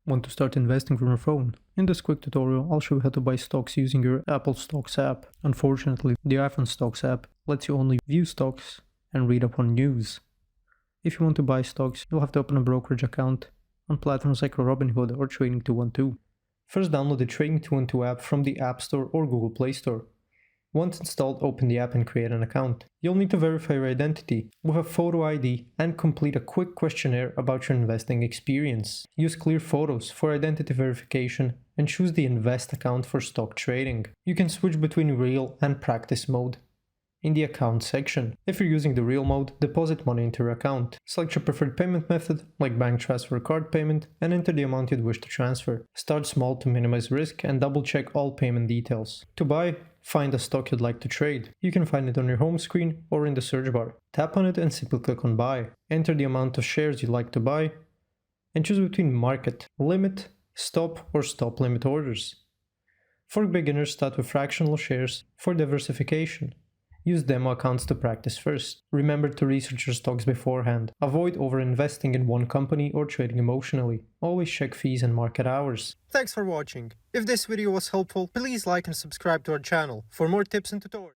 Want to start investing from your phone? In this quick tutorial, I'll show you how to buy stocks using your Apple Stocks app. Unfortunately, the iPhone Stocks app lets you only view stocks and read up on news. If you want to buy stocks, you'll have to open a brokerage account on platforms like Robinhood or Trading212. First, download the Trading212 app from the App Store or Google Play Store. Once installed, open the app and create an account. You'll need to verify your identity with a photo ID and complete a quick questionnaire about your investing experience. Use clear photos for identity verification and choose the Invest account for stock trading. You can switch between Real and Practice mode in the account section. If you're using the Real mode, deposit money into your account. Select your preferred payment method, like bank transfer or card payment, and enter the amount you'd wish to transfer. Start small to minimize risk and double check all payment details. To buy, find a stock you'd like to trade. You can find it on your home screen or in the search bar. Tap on it and simply click on buy. Enter the amount of shares you'd like to buy and choose between market, limit, stop or stop limit orders. For beginners, start with fractional shares for diversification. Use demo accounts to practice first. Remember to research your stocks beforehand. Avoid over-investing in one company or trading emotionally. Always check fees and market hours. Thanks for watching. If this video was helpful, please like and subscribe to our channel for more tips and tutorials.